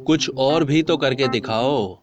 कुछ और भी तो करके दिखाओ।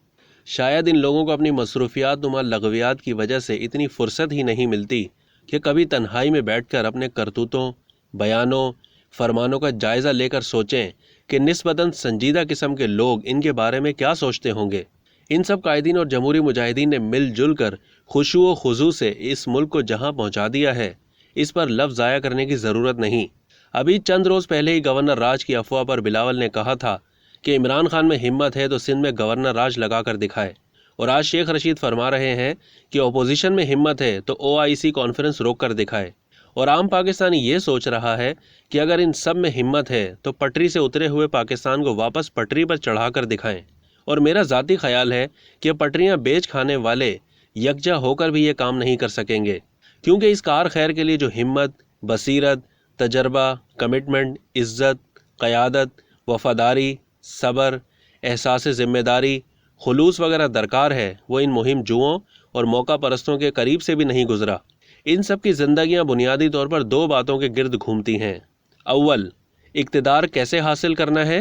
शायद इन लोगों को अपनी मसरूफियात नुमा लगवियात की वजह से इतनी फुर्सत ही नहीं मिलती कि कभी तन्हाई में बैठकर अपने करतूतों, बयानों, फरमानों का जायज़ा लेकर सोचें कि निस्बतन संजीदा किस्म के लोग इनके बारे में क्या सोचते होंगे। इन सब कायदीन और जमहूरी मुजाहिदीन ने मिलजुल कर खुशू व खुजू से इस मुल्क को जहां पहुंचा दिया है, इस पर लफ्ज़ ज़ाया करने की ज़रूरत नहीं। अभी चंद रोज़ पहले ही गवर्नर राज की अफवाह पर बिलावल ने कहा था कि इमरान खान में हिम्मत है तो सिंध में गवर्नर राज लगा कर दिखाए, और आज शेख रशीद फरमा रहे हैं कि अपोजिशन में हिम्मत है तो OIC कॉन्फ्रेंस रोक कर दिखाए। और आम पाकिस्तानी ये सोच रहा है कि अगर इन सब में हिम्मत है तो पटरी से उतरे हुए पाकिस्तान को वापस पटरी पर चढ़ा कर दिखाएं। और मेरा ज़ाती ख्याल है कि पटरियां बेच खाने वाले यकजा होकर भी ये काम नहीं कर सकेंगे, क्योंकि इस कार खैर के लिए जो हिम्मत, बसीरत, तजर्बा, कमिटमेंट, इज़्ज़त, क़यादत, वफ़ादारी, सब्र, एहसास ज़िम्मेदारी, खुलूस वगैरह दरकार है, वो इन मुहिम जुओं और मौका परस्तों के करीब से भी नहीं गुजरा। इन सब की ज़िंदगियाँ बुनियादी तौर पर दो बातों के गिर्द घूमती हैं। अव्वल, इक़्तिदार कैसे हासिल करना है।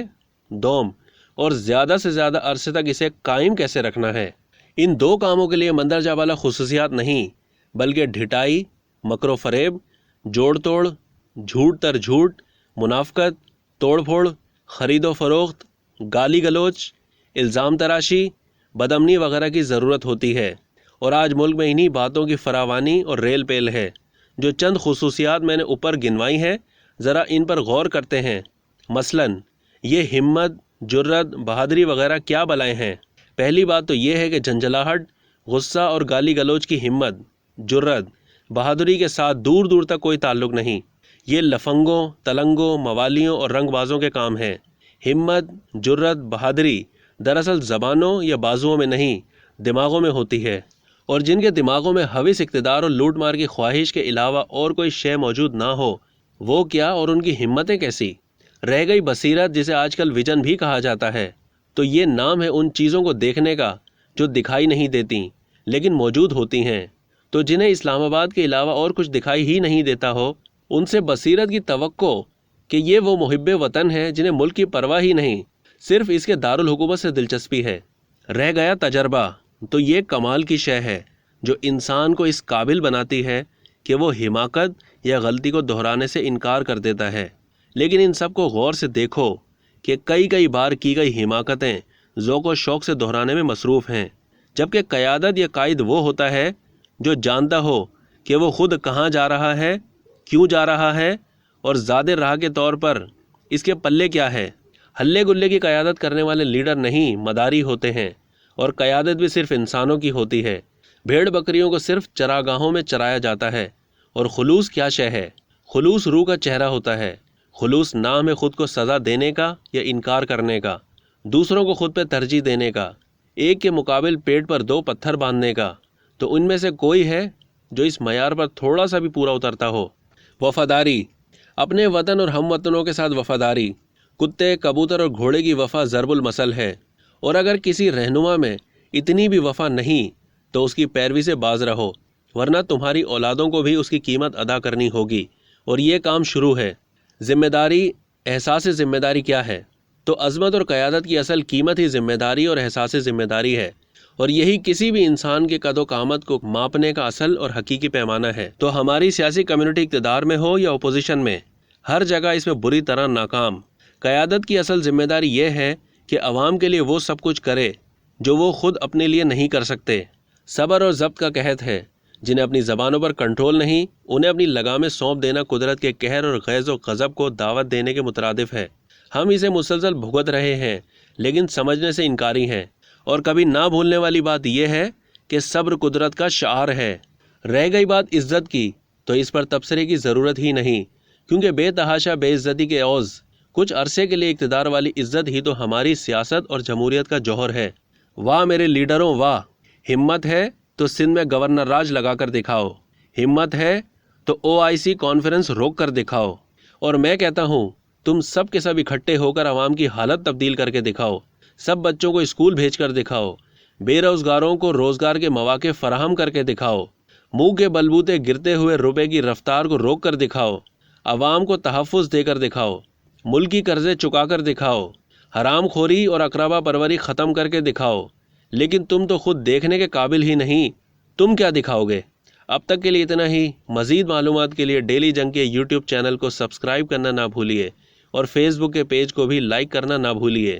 दोम, और ज़्यादा से ज़्यादा अरसे तक इसे कायम कैसे रखना है। इन दो कामों के लिए मंदरजा वाला खुसूसियात नहीं, बल्कि ढिठाई, मकरो फ़रेब, जोड़ तोड़, झूठ तर झूठ, मुनाफ़कत, तोड़ फोड़, ख़रीदो फ़रोख्त, गाली गलोच, इल्ज़ाम तराशी, बदअमनी वगैरह की ज़रूरत होती है। और आज मुल्क में इन्हीं बातों की फरावानी और रेल पेल है। जो चंद खुसूसियात मैंने ऊपर गिनवाई हैं, ज़रा इन पर गौर करते हैं। मसलन ये हिम्मत, जुर्रत, बहादुरी वगैरह क्या बलाएं हैं। पहली बात तो ये है कि झंझलाहट, गुस्सा और गाली गलोच की हिम्मत, जुर्रत, बहादुरी के साथ दूर दूर तक कोई ताल्लुक़ नहीं। ये लफंगों, तलंगों, मवालियों और रंगबाजों के काम हैं। हिम्मत, जुर्रत, बहादुरी दरअसल ज़बानों या बाजुओं में नहीं, दिमागों में होती है। और जिनके दिमागों में हविस, इक़्तिदार और लूट मार की ख्वाहिश के अलावा और कोई शय मौजूद ना हो, वो क्या और उनकी हिम्मतें कैसी। रह गई बसीरत, जिसे आजकल विजन भी कहा जाता है, तो ये नाम है उन चीज़ों को देखने का जो दिखाई नहीं देती लेकिन मौजूद होती हैं। तो जिन्हें इस्लामाबाद के अलावा और कुछ दिखाई ही नहीं देता हो, उनसे बसीरत की तवक्को कि ये वो मुहिब्बे वतन है जिन्हें मुल्क की परवाह ही नहीं, सिर्फ इसके दारुल हुकूमत से दिलचस्पी है। रह गया तजर्बा, तो ये कमाल की शय है जो इंसान को इस काबिल बनाती है कि वो हिमाकत या गलती को दोहराने से इनकार कर देता है। लेकिन इन सब को गौर से देखो कि कई कई बार की गई हिमाकतें ज़ौक़ व शौक़ से दोहराने में मसरूफ़ हैं, जबकि क़यादत या कायद वो होता है जो जानता हो कि वो ख़ुद कहाँ जा रहा है, क्यों जा रहा है और ज़ादे राह के तौर पर इसके पल्ले क्या है। हल्ले गुल्ले की क़यादत करने वाले लीडर नहीं, मदारी होते हैं। और क़यादत भी सिर्फ इंसानों की होती है। भेड़ बकरियों को सिर्फ चरागाहों में चराया जाता है। और खुलूस क्या शय है। खुलूस रूह का चेहरा होता है। खुलूस नाम है खुद को सज़ा देने का या इनकार करने का, दूसरों को खुद पे तरजीह देने का, एक के मुकाबिल पेट पर दो पत्थर बांधने का। तो उनमें से कोई है जो इस मयार पर थोड़ा सा भी पूरा उतरता हो। वफ़ादारी, अपने वतन और हम वतनों के साथ वफ़ादारी कुत्ते, कबूतर और घोड़े की वफ़ा ज़रबुल मसल है। और अगर किसी रहनुमा में इतनी भी वफ़ा नहीं तो उसकी पैरवी से बाज रहो, वरना तुम्हारी औलादों को भी उसकी कीमत अदा करनी होगी। और ये काम शुरू है। ज़िम्मेदारी, एहसास ज़िम्मेदारी क्या है। तो अज़मत और क़यादत की असल कीमत ही ज़िम्मेदारी और एहसास ज़िम्मेदारी है। और यही किसी भी इंसान के कदो कामत को मापने का असल और हकीकी पैमाना है। तो हमारी सियासी कम्युनिटी इक़्तिदार में हो या अपोजिशन में, हर जगह इसमें बुरी तरह नाकाम। क़यादत की असल ज़िम्मेदारी ये है कि अवाम के लिए वो सब कुछ करे जो वो खुद अपने लिए नहीं कर सकते। सब्र और ज़ब्त का कहत है। जिन्हें अपनी ज़बानों पर कंट्रोल नहीं, उन्हें अपनी लगामें सौंप देना कुदरत के कहर और गैज़ और गज़ब को दावत देने के मुतरादिफ है। हम इसे मुसलसल भुगत रहे हैं, लेकिन समझने से इनकारी हैं। और कभी ना भूलने वाली बात यह है कि सब्र कुदरत का शार है। रह गई बात इज़्ज़त की, तो इस पर तबसरे की ज़रूरत ही नहीं, क्योंकि बेतहाशा बेइज़्ज़ती के औज़ कुछ अरसे के लिए इक़्तिदार वाली इज़्ज़त ही तो हमारी सियासत और जमहूरियत का जौहर है। वाह मेरे लीडरों वाह। हिम्मत है तो सिंध में गवर्नर राज लगा कर दिखाओ। हिम्मत है तो OIC कॉन्फ्रेंस रोक कर दिखाओ। और मैं कहता हूँ तुम सब के सब इकट्ठे होकर आवाम की हालत तब्दील करके दिखाओ। सब बच्चों को स्कूल भेज कर दिखाओ। बेरोज़गारों को रोज़गार के मौके फराहम करके दिखाओ। मुँह के बलबूते गिरते हुए रुपए की रफ्तार को रोक कर दिखाओ। आवाम को तहफ़्फ़ुज़ देकर दिखाओ। ملکی قرضے چکا کر دکھاؤ، حرام خوری اور اقربا پروری ختم کر کے دکھاؤ، لیکن تم تو خود دیکھنے کے قابل ہی نہیں، تم کیا دکھاؤ گے؟ اب تک کے لیے اتنا ہی۔ مزید معلومات کے لیے ڈیلی جنگ کے یوٹیوب چینل کو سبسکرائب کرنا نہ بھولیے اور فیس بک کے پیج کو بھی لائک کرنا نہ بھولیے۔